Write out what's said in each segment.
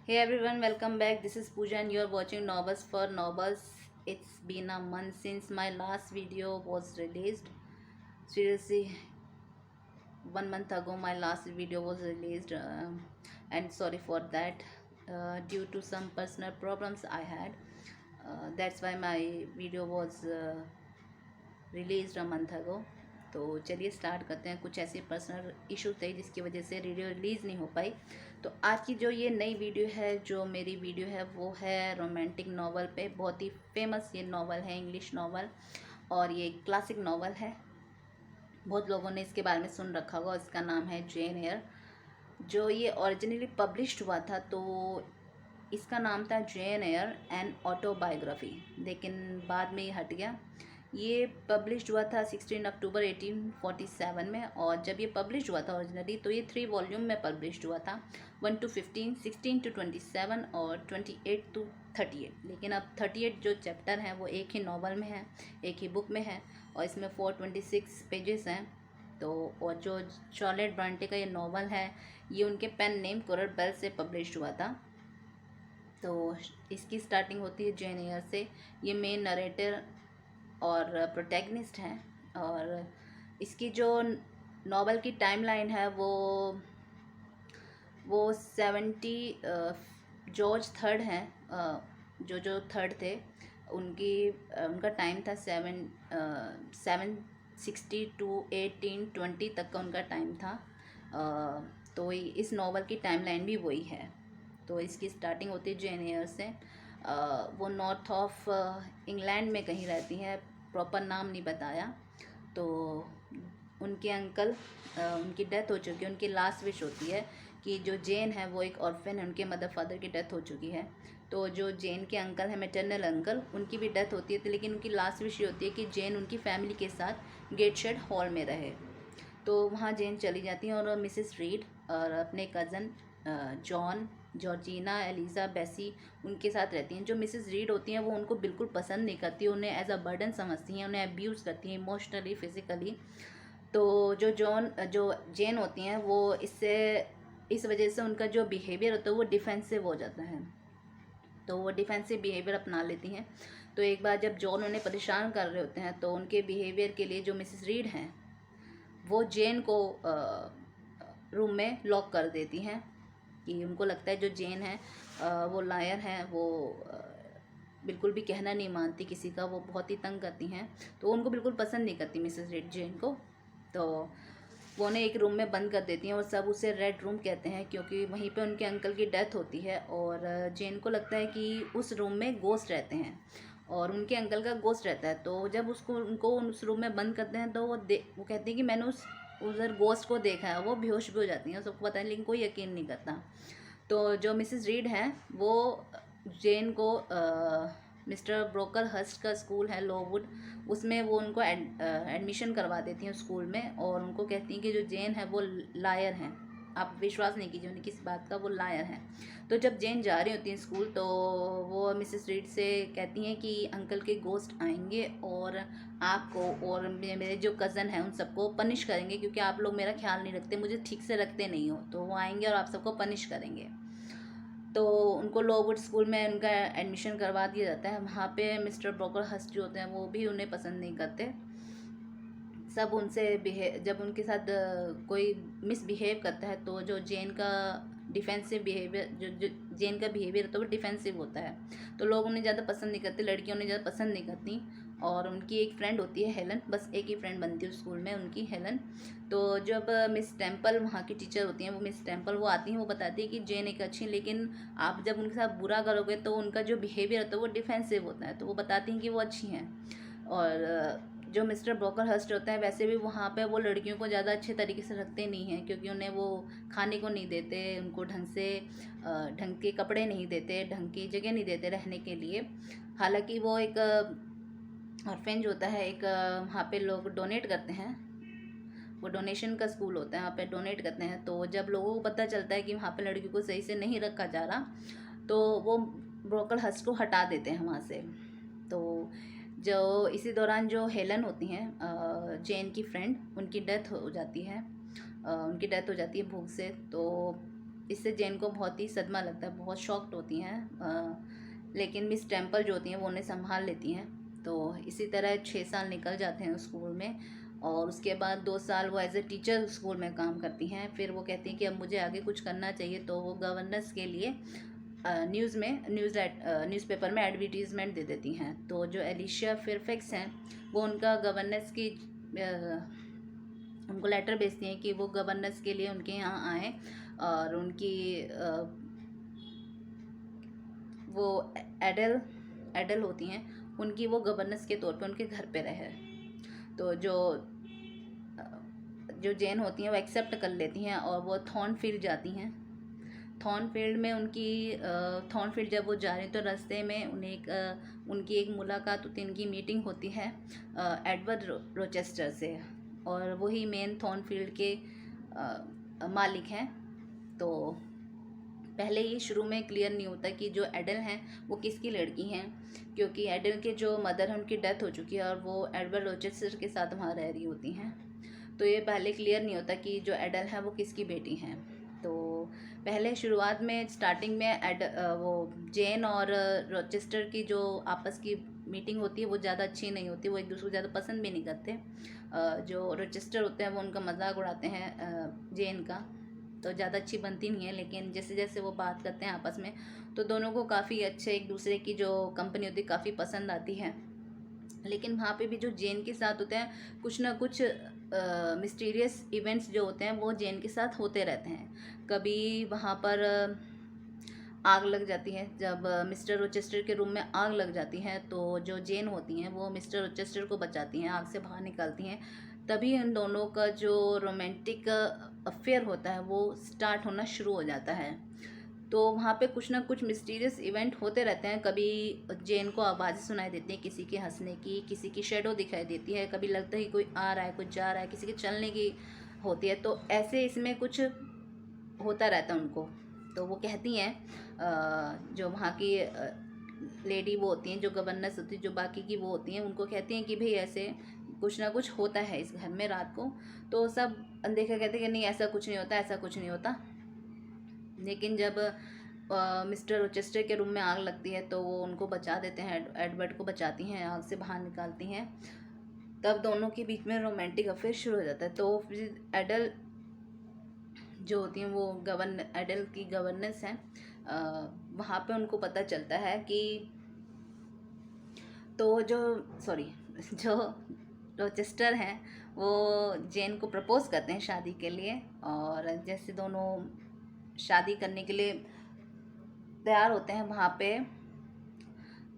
Hey everyone, welcome back. This is Pooja and you're watching Novels for Novels. It's been a month since my last video was released. Seriously, 1 month ago my last video was released, and sorry for that. Due to some personal problems I had, that's why my video was release a month ago. तो चलिए start करते हैं। कुछ ऐसे personal issue थे जिसकी वजह से वीडियो रिलीज़ नहीं हो पाई। तो आज की जो ये नई वीडियो है, जो मेरी वीडियो है, वो है रोमांटिक नावल पे। बहुत ही फेमस ये नावल है, इंग्लिश नावल, और ये क्लासिक नावल है। बहुत लोगों ने इसके बारे में सुन रखा होगा। इसका नाम है जेन एयर। जो ये ओरिजिनली पब्लिश्ड हुआ था तो इसका नाम था जेन एयर एन ऑटोबायोग्राफी, लेकिन बाद में ये हट गया। ये पब्लिश्ड हुआ था 16 अक्टूबर 1847 में, और जब ये पब्लिश्ड हुआ था ओरिजिनली तो ये 3 वॉल्यूम में पब्लिश्ड हुआ था, 1 to 15, 16 to 27 और 28 to 38। लेकिन अब 38 जो चैप्टर हैं वो एक ही नावल में है, एक ही बुक में है, और इसमें 426 पेजेस हैं। तो और जो चार्लेट ब्रांटे का ये नावल है, ये उनके पेन नेम कोरल बेल से पब्लिश्ड हुआ था। तो इसकी स्टार्टिंग होती है जेन एयर से। ये मेन नरेटर और प्रोटैगनिस्ट हैं, और इसकी जो नावल की टाइमलाइन है वो 70 जॉर्ज थर्ड हैं। जो थर्ड थे उनका टाइम था 760 to 1820 तक का उनका टाइम था। तो इस नावल की टाइमलाइन भी वही है। तो इसकी स्टार्टिंग होती है जेन एयर से। वो नॉर्थ ऑफ इंग्लैंड में कहीं रहती हैं, प्रॉपर नाम नहीं बताया। तो उनके अंकल, उनकी डेथ हो चुकी है। उनकी लास्ट विश होती है कि जो जेन है वो एक ऑर्फन है, उनके मदर फादर की डेथ हो चुकी है। तो जो जेन के अंकल हैं, मैटरनल अंकल, उनकी भी डेथ होती है, लेकिन उनकी लास्ट विश ये होती है कि जेन उनकी फैमिली के साथ गेटशेड हॉल में रहे। तो वहाँ जेन चली जाती हैं, और मिसेस रीड और अपने कज़न जॉन, जॉर्जिना, एलिज़ा, बेसी उनके साथ रहती हैं। जो मिसेस रीड होती हैं वो उनको बिल्कुल पसंद नहीं करती, उन्हें एज अ बर्डन समझती हैं, उन्हें अब्यूज़ करती हैं इमोशनली, फिज़िकली। तो जो जेन होती हैं वो इस वजह से उनका जो बिहेवियर होता है वो डिफेंसिव हो जाता है। तो वो डिफेंसिव बिहेवियर अपना लेती हैं। तो एक बार जब जॉन उन्हें परेशान कर रहे होते हैं तो उनके बिहेवियर के लिए जो मिसेस रीड हैं वो जेन को रूम में लॉक कर देती हैं, कि उनको लगता है जो जेन है वो लायर है, वो बिल्कुल भी कहना नहीं मानती किसी का, वो बहुत ही तंग करती हैं। तो उनको बिल्कुल पसंद नहीं करती मिसेस रेड जेन को। तो वो उन्हें एक रूम में बंद कर देती हैं, और सब उसे रेड रूम कहते हैं, क्योंकि वहीं पे उनके अंकल की डेथ होती है। और जेन को लगता है कि उस रूम में गोस्ट रहते हैं, और उनके अंकल का गोस्ट रहता है। तो जब उनको उस रूम में बंद करते हैं तो वो कहती हैं कि मैंने उधर गोस्ट को देखा है। वो बेहोश भी हो जाती हैं, सबको पता है, लेकिन कोई यकीन नहीं करता। तो जो मिसेस रीड हैं वो जेन को मिस्टर ब्रोकर हस्ट का स्कूल है लोवुड, उसमें वो उनको एडमिशन करवा देती हैं स्कूल में, और उनको कहती हैं कि जो जेन है वो लायर हैं। आप विश्वास नहीं कीजिए उन्हें किस बात का, वो लायर हैं। तो जब जेन जा रही होती हैं स्कूल तो वो मिसेस रीड से कहती हैं कि अंकल के गोस्ट आएंगे और आपको और मेरे जो कज़न हैं उन सबको पनिश करेंगे, क्योंकि आप लोग मेरा ख्याल नहीं रखते, मुझे ठीक से रखते नहीं हो। तो वो आएंगे और आप सबको पनिश करेंगे। तो उनको लोवुड स्कूल में उनका एडमिशन करवा दिया जाता है। वहाँ पे मिस्टर ब्रोकर हस्ट जो होते हैं वो भी उन्हें पसंद नहीं करते। सब उनसे जब उनके साथ कोई मिसबिहेव करता है तो जो जेन का डिफेंसिव बिहेवियर, जो जेन का बिहेवियर होता है वो डिफेंसिव होता है। तो लोग उन्हें ज़्यादा पसंद नहीं करते, लड़कियां उन्हें ज़्यादा पसंद नहीं करती। और उनकी एक फ्रेंड होती है हेलन, बस एक ही फ्रेंड बनती है स्कूल में उनकी, हेलन। तो जब मिस टेम्पल वहाँ की टीचर होती हैं, वो मिस टेम्पल, वो आती हैं, वो बताती है कि जेन एक अच्छी, लेकिन आप जब उनके साथ बुरा करोगे तो उनका जो बिहेवियर होता है वो डिफेंसिव होता है। तो वो बताती हैं कि वो अच्छी हैं। और जो मिस्टर ब्रोकर हस्ट होता है वैसे भी वहाँ पे वो लड़कियों को ज़्यादा अच्छे तरीके से रखते नहीं हैं, क्योंकि उन्हें वो खाने को नहीं देते, उनको ढंग के कपड़े नहीं देते, ढंग की जगह नहीं देते रहने के लिए। हालांकि वो एक ऑर्फेंज होता है, एक वहाँ पे लोग डोनेट करते हैं, वो डोनेशन का स्कूल होता है, वहाँ पे डोनेट करते हैं। तो जब लोगों को पता चलता है कि वहाँ पे लड़कियों को सही से नहीं रखा जा रहा तो वो ब्रोकर हस्ट को हटा देते हैं वहाँ से। तो जो इसी दौरान जो हेलन होती हैं जेन की फ्रेंड, उनकी डेथ हो जाती है, भूख से। तो इससे जेन को बहुत ही सदमा लगता है, बहुत शॉक्ड होती हैं। लेकिन मिस टेम्पल जो होती हैं वो उन्हें संभाल लेती हैं। तो इसी तरह 6 साल निकल जाते हैं उस स्कूल में, और उसके बाद 2 साल वो एज ए टीचर स्कूल में काम करती हैं। फिर वो कहती हैं कि अब मुझे आगे कुछ करना चाहिए, तो वो गवर्नेंस के लिए न्यूज़पेपर में एडवर्टीज़मेंट दे देती हैं। तो जो एलिशिया फेयरफैक्स हैं वो उनका गवर्नेंस की उनको लेटर भेजती हैं कि वो गवर्नेंस के लिए उनके यहाँ आएँ, और उनकी वो एडल होती हैं, उनकी वो गवर्नेंस के तौर पे उनके घर पे रहे। तो जो जेन होती हैं वो एक्सेप्ट कर लेती हैं और वो थॉर्नफील्ड जाती हैं। थॉर्नफील्ड में थॉर्नफील्ड जब वो जा रही हैं तो रास्ते में उनकी एक मुलाकात होती है, उनकी मीटिंग होती है एडवर्ड रोचेस्टर से, और वही मेन थॉर्नफील्ड के मालिक हैं। तो पहले ये शुरू में क्लियर नहीं होता कि जो एडल हैं वो किसकी लड़की हैं, क्योंकि एडल के जो मदर हैं उनकी डेथ हो चुकी है और वो एडवर्ड रोचेस्टर के साथ वहाँ रह रही होती हैं। तो ये पहले क्लियर नहीं होता कि जो एडल है वो किसकी बेटी हैं। तो पहले शुरुआत में स्टार्टिंग में वो जेन और रोचेस्टर की जो आपस की मीटिंग होती है वो ज़्यादा अच्छी नहीं होती, वो एक दूसरे को ज़्यादा पसंद भी नहीं करते। जो रोचेस्टर होते हैं वो उनका मजाक उड़ाते हैं जेन का, तो ज़्यादा अच्छी बनती नहीं है। लेकिन जैसे जैसे वो बात करते हैं आपस में तो दोनों को काफ़ी अच्छे एक दूसरे की जो कंपनी होती है काफ़ी पसंद आती है। लेकिन वहाँ पे भी जो जेन के साथ होते हैं कुछ ना कुछ मिस्टीरियस इवेंट्स जो होते हैं वो जेन के साथ होते रहते हैं। कभी वहाँ पर आग लग जाती है, जब मिस्टर रोचेस्टर के रूम में आग लग जाती है तो जो जेन होती हैं वो मिस्टर रोचेस्टर को बचाती हैं, आग से बाहर निकालती हैं। तभी उन दोनों का जो रोमांटिक अफेयर होता है वो स्टार्ट होना शुरू हो जाता है। तो वहाँ पे कुछ ना कुछ मिस्टीरियस इवेंट होते रहते हैं। कभी जेन को आवाज़ें सुनाई देती हैं, किसी के हंसने की, किसी की शेडो दिखाई देती है, कभी लगता है कि कोई आ रहा है, कोई जा रहा है, किसी के चलने की होती है। तो ऐसे इसमें कुछ होता रहता है उनको। तो वो कहती हैं जो वहाँ की लेडी वो होती हैं, जो गवर्नेंस होती है, जो बाकी की वो होती हैं, उनको कहती हैं कि भाई ऐसे कुछ ना कुछ होता है इस घर में रात को। तो सब अनदेखा कहते हैं कि नहीं ऐसा कुछ नहीं होता, ऐसा कुछ नहीं होता। लेकिन जब मिस्टर रोचेस्टर के रूम में आग लगती है तो वो उनको बचा देते हैं, एडवर्ड को बचाती हैं, आग से बाहर निकालती हैं। तब दोनों के बीच में रोमांटिक अफेयर शुरू हो जाता है। तो फिर एडल जो होती हैं वो एडल की गवर्नेंस हैं, वहाँ पे उनको पता चलता है कि जो रोचेस्टर हैं वो जेन को प्रपोज करते हैं शादी के लिए, और जैसे दोनों शादी करने के लिए तैयार होते हैं वहाँ पे,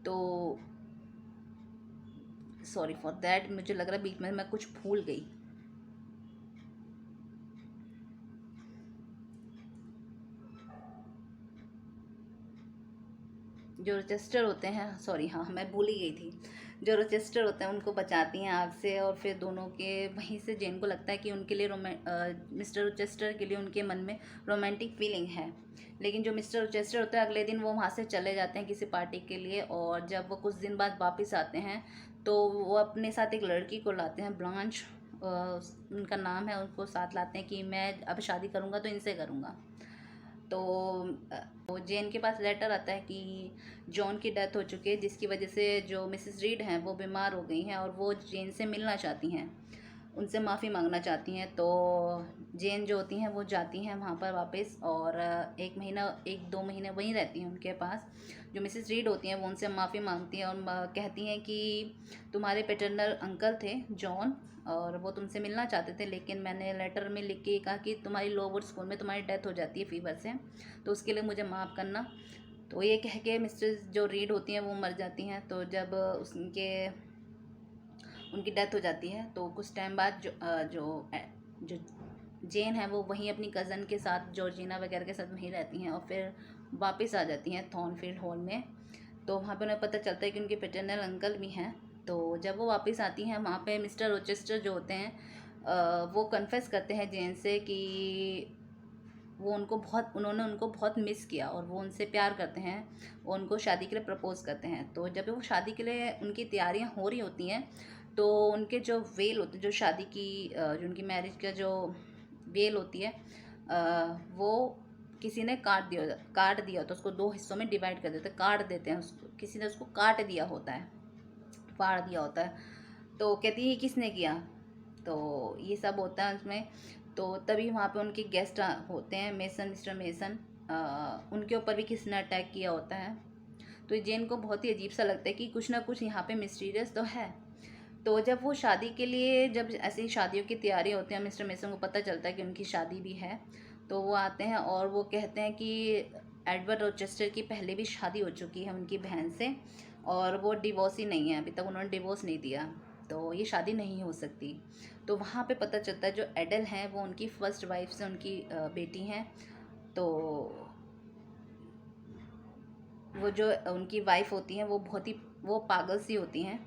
तो सॉरी फॉर दैट, मुझे लग रहा है बीच में मैं कुछ भूल गई। जो रोचेस्टर होते हैं, सॉरी हाँ मैं भूल ही गई थी, जो रोचेस्टर होते हैं उनको बचाती हैं आग से, और फिर दोनों के वहीं से जेन को लगता है कि उनके लिए मिस्टर रोचेस्टर के लिए उनके मन में रोमांटिक फीलिंग है। लेकिन जो मिस्टर रोचेस्टर होता है अगले दिन वो वहाँ से चले जाते हैं किसी पार्टी के लिए, और जब वो कुछ दिन बाद वापस आते हैं तो वो अपने साथ एक लड़की को लाते हैं, ब्लांच उनका नाम है, उनको साथ लाते हैं कि मैं अब शादी करूँगा तो इनसे करूँगा। तो जेन के पास लेटर आता है कि जॉन की डेथ हो चुकी है, जिसकी वजह से जो मिसेस रीड हैं वो बीमार हो गई हैं और वो जेन से मिलना चाहती हैं, उनसे माफ़ी मांगना चाहती हैं। तो जेन जो होती हैं वो जाती हैं वहाँ पर वापस, और 1-2 महीने वहीं रहती हैं उनके पास। जो मिसेस रीड होती हैं वो उनसे माफ़ी मांगती हैं और कहती हैं कि तुम्हारे पैटर्नल अंकल थे जॉन, और वो तुमसे मिलना चाहते थे, लेकिन मैंने लेटर में लिख के कहा कि तुम्हारी लोवुड स्कूल में तुम्हारी डेथ हो जाती है फीवर से, तो उसके लिए मुझे माफ़ करना। तो ये कह के मिस्टर जो रीड होती हैं वो मर जाती हैं। तो जब उनकी डेथ हो जाती है तो कुछ टाइम बाद जो जेन है वो वहीं अपनी कज़न के साथ, जॉर्जिना वगैरह के साथ वहीं रहती हैं, और फिर वापस आ जाती हैं थॉर्नफील्ड हॉल में। तो वहाँ पे उन्हें पता चलता है कि उनके पैटर्नल अंकल भी हैं। तो जब वो वापस आती हैं वहाँ पे मिस्टर रोचेस्टर जो होते हैं वो कन्फेस करते हैं जेन से कि उन्होंने उनको बहुत मिस किया और वो उनसे प्यार करते हैं, वो उनको शादी के लिए प्रपोज़ करते हैं। तो जब वो शादी के लिए उनकी तैयारियां हो रही होती हैं तो उनके जो वेल होते, जो शादी की जो उनकी मैरिज का जो वेल होती है वो किसी ने काट दिया तो उसको 2 हिस्सों में डिवाइड कर देते, काट देते हैं उसको, किसी ने उसको काट दिया होता है, फाड़ दिया होता है। तो कहती है ये किसने किया, तो ये सब होता है उसमें। तो तभी वहाँ पे उनके गेस्ट होते हैं, मिस्टर मेसन, उनके ऊपर भी किसी ने अटैक किया होता है। तो जेन को बहुत ही अजीब सा लगता है कि कुछ ना कुछ यहाँ पे मिस्टीरियस तो है। तो जब वो शादी के लिए, जब ऐसी शादियों की तैयारी होती है, मिस्टर मेसन को पता चलता है कि उनकी शादी भी है, तो वो आते हैं और वो कहते हैं कि एडवर्ड रोचेस्टर की पहले भी शादी हो चुकी है उनकी बहन से, और वो डिवोर्स ही नहीं है, अभी तक उन्होंने डिवोर्स नहीं दिया, तो ये शादी नहीं हो सकती। तो वहाँ पे पता चलता है जो एडल हैं वो उनकी फर्स्ट वाइफ से उनकी बेटी हैं। तो वो जो उनकी वाइफ होती हैं वो बहुत ही वो पागल सी होती हैं।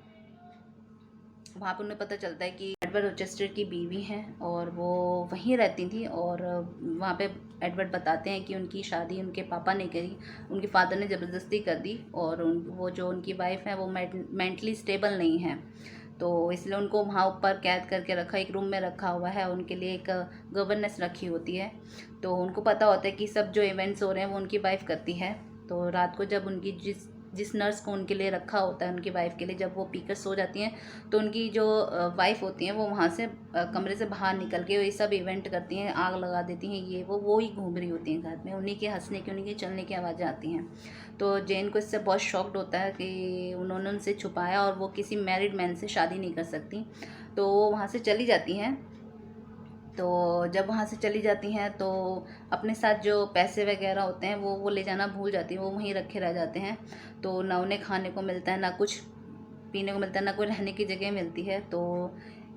वहाँ पर उन्हें पता चलता है कि एडवर्ड रोचेस्टर की बीवी हैं और वो वहीं रहती थी, और वहाँ पे एडवर्ड बताते हैं कि उनकी शादी उनके पापा ने करी, उनके फादर ने ज़बरदस्ती कर दी, और वो जो उनकी वाइफ है वो मेंटली स्टेबल नहीं है, तो इसलिए उनको वहाँ ऊपर कैद करके रखा, एक रूम में रखा हुआ है, उनके लिए एक गवर्नेंस रखी होती है। तो उनको पता होता है कि सब जो इवेंट्स हो रहे हैं वो उनकी वाइफ करती है। तो रात को जब उनकी जिस नर्स को उनके लिए रखा होता है उनकी वाइफ के लिए, जब वो पीकर सो जाती हैं, तो उनकी जो वाइफ होती हैं वो वहाँ से कमरे से बाहर निकल के ये सब इवेंट करती हैं, आग लगा देती हैं, ये वो ही घूम रही होती हैं घर में, उन्हीं के हंसने की, उन्हीं के चलने की आवाज़ें आती हैं। तो जेन को इससे बहुत शॉक्ड होता है कि उन्होंने उनसे छुपाया और वो किसी मैरिड मैन से शादी नहीं कर सकती। तो वो वहाँ से चली जाती हैं। तो जब वहाँ से चली जाती हैं तो अपने साथ जो पैसे वगैरह होते हैं वो ले जाना भूल जाती हैं, वो वहीं रखे रह जाते हैं। तो ना उन्हें खाने को मिलता है, ना कुछ पीने को मिलता है, ना कोई रहने की जगह मिलती है। तो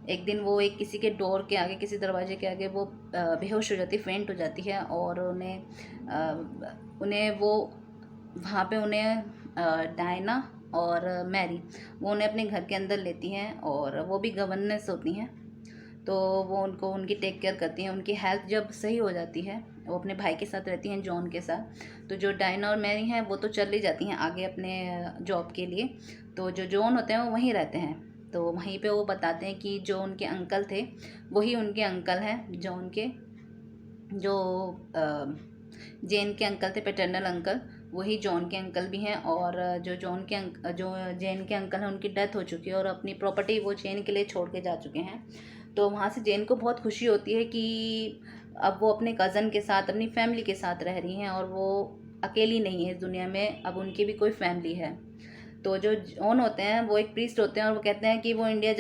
एक दिन वो एक किसी के डोर के आगे, किसी दरवाजे के आगे वो बेहोश हो जाती, फेंट हो जाती है, और उन्हें वो वहाँ पे उन्हें डायना और मैरी वो उन्हें अपने घर के अंदर लेती हैं, और वो भी गवर्नेंस होती हैं। तो वो उनको उनकी टेक केयर करती हैं। उनकी हेल्थ जब सही हो जाती है, वो अपने भाई के साथ रहती हैं, जॉन के साथ। तो जो डायना और मैरी हैं वो तो चली जाती हैं आगे अपने जॉब के लिए, तो जो जॉन होते हैं वो वहीं रहते हैं। तो वहीं पे वो बताते हैं कि जो उनके अंकल थे वही उनके अंकल हैं, जॉन के, जो जेन के अंकल थे, पैटर्नल अंकल, वही जॉन के अंकल भी हैं। और जो जेन के अंकल हैं उनकी डेथ हो चुकी है और अपनी प्रॉपर्टी वो जेन के लिए छोड़ के जा चुके हैं। तो वहाँ से जेन को बहुत खुशी होती है कि अब वो अपने कज़न के साथ, अपनी फैमिली के साथ रह रही हैं, और वो अकेली नहीं है इस दुनिया में, अब उनकी भी कोई फैमिली है। तो जो जॉन होते हैं वो एक प्रीस्ट होते हैं, और वो कहते हैं कि वो इंडिया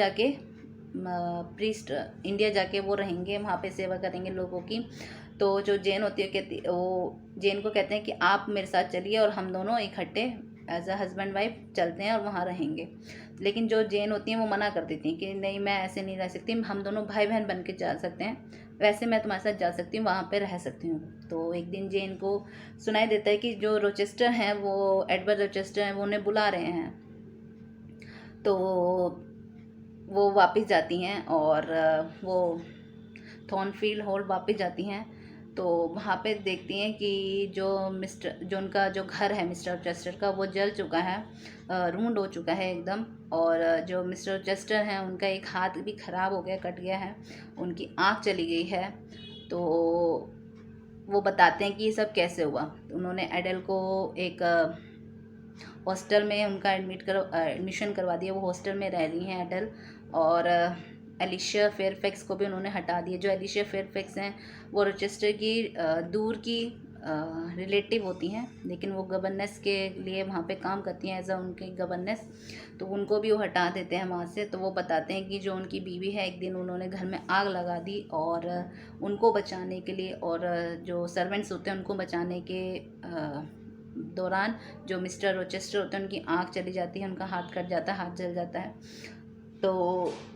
जाके वो रहेंगे, वहाँ पे सेवा करेंगे लोगों की। तो जो जेन होती है वो जेन को कहते हैं कि आप मेरे साथ चलिए और हम दोनों इकट्ठे एज अ हस्बैंड वाइफ चलते हैं और वहाँ रहेंगे। लेकिन जो जेन होती हैं वो मना कर देती हैं कि नहीं, मैं ऐसे नहीं रह सकती, हम दोनों भाई बहन बन के जा सकते हैं, वैसे मैं तुम्हारे साथ जा सकती हूँ, वहाँ पे रह सकती हूँ। तो एक दिन जेन को सुनाई देता है कि जो रोचेस्टर हैं, वो एडवर्ड रोचेस्टर हैं, वो उन्हें बुला रहे हैं। तो वो वापस जाती हैं और वो थॉर्नफील्ड हॉल वापस जाती हैं। तो वहाँ पे देखती हैं कि जो उनका जो घर है मिस्टर चेस्टर का, वो जल चुका है, रूंड हो चुका है एकदम। और जो मिस्टर चेस्टर हैं उनका एक हाथ भी ख़राब हो गया, कट गया है, उनकी आँख चली गई है। तो वो बताते हैं कि ये सब कैसे हुआ। तो उन्होंने एडल को एक हॉस्टल में उनका एडमिशन करवा दिया, वो हॉस्टल में रह रही हैं एडल। और एलिशिया फेयरफैक्स को भी उन्होंने हटा दिया। जो एलिशिया फेयरफैक्स हैं वो रोचेस्टर की दूर की रिलेटिव होती हैं, लेकिन वो गवर्नेंस के लिए वहाँ पे काम करती हैं एज अ उनके गवर्नेंस। तो उनको भी वो हटा देते हैं वहाँ से। तो वो बताते हैं कि जो उनकी बीवी है, एक दिन उन्होंने घर में आग लगा दी, और उनको बचाने के लिए, और जो सर्वेंट्स होते हैं उनको बचाने के दौरान जो मिस्टर रोचेस्टर होते हैं उनकी आँख चली जाती है, उनका हाथ कट जाता है, हाथ जल जाता है। तो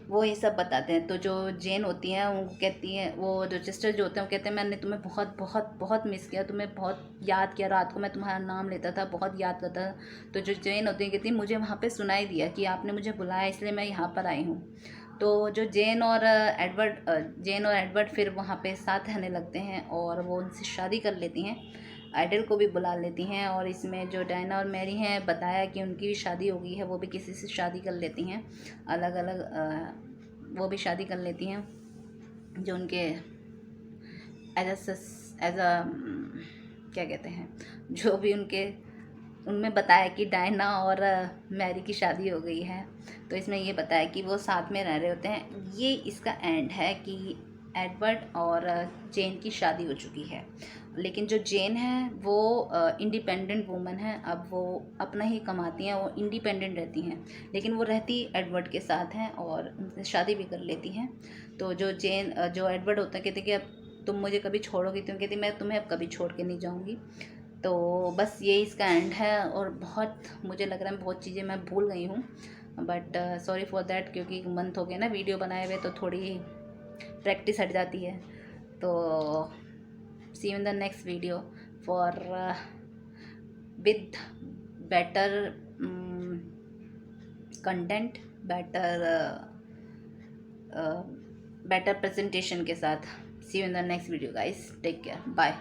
वो ये सब बताते हैं। तो जो जेन होती हैं वो कहती हैं, वो रोचेस्टर जो होते हैं वो कहते हैं मैंने तुम्हें बहुत बहुत बहुत मिस किया, तुम्हें बहुत याद किया, रात को मैं तुम्हारा नाम लेता था, बहुत याद करता था। तो जो जेन होती है कहती है मुझे वहाँ पे सुनाई दिया कि आपने मुझे बुलाया, इसलिए मैं यहाँ पर आई हूँ। तो जो जेन और एडवर्ड फिर वहाँ पे साथ रहने लगते हैं, और वो उनसे शादी कर लेती हैं, आइडल को भी बुला लेती हैं। और इसमें जो डायना और मैरी हैं, बताया कि उनकी भी शादी हो गई है, वो भी किसी से शादी कर लेती हैं, अलग अलग वो भी शादी कर लेती हैं, जो उनके एज अ क्या कहते हैं, जो भी उनमें बताया कि डायना और मैरी की शादी हो गई है, तो इसमें ये बताया कि वो साथ में रह रहे होते हैं। ये इसका एंड है कि एडवर्ड और जेन की शादी हो चुकी है, लेकिन जो जेन है वो इंडिपेंडेंट वूमन है। अब वो अपना ही कमाती हैं, वो इंडिपेंडेंट रहती हैं, लेकिन वो रहती एडवर्ड के साथ हैं और उनसे शादी भी कर लेती हैं। तो जो एडवर्ड होता है, कहते कि अब तुम मुझे कभी छोड़ोगी, तुम कहती मैं तुम्हें अब कभी छोड़ के नहीं जाऊँगी। तो बस ये इसका एंड है। और बहुत मुझे लग रहा है बहुत चीज़ें मैं भूल गई हूँ, बट सॉरी फॉर दैट, क्योंकि मंथ हो गया ना वीडियो बनाए हुए, तो थोड़ी प्रैक्टिस हट जाती है। तो see you in the next video for with better content, better presentation के साथ। See you in the next video guys, take care, bye.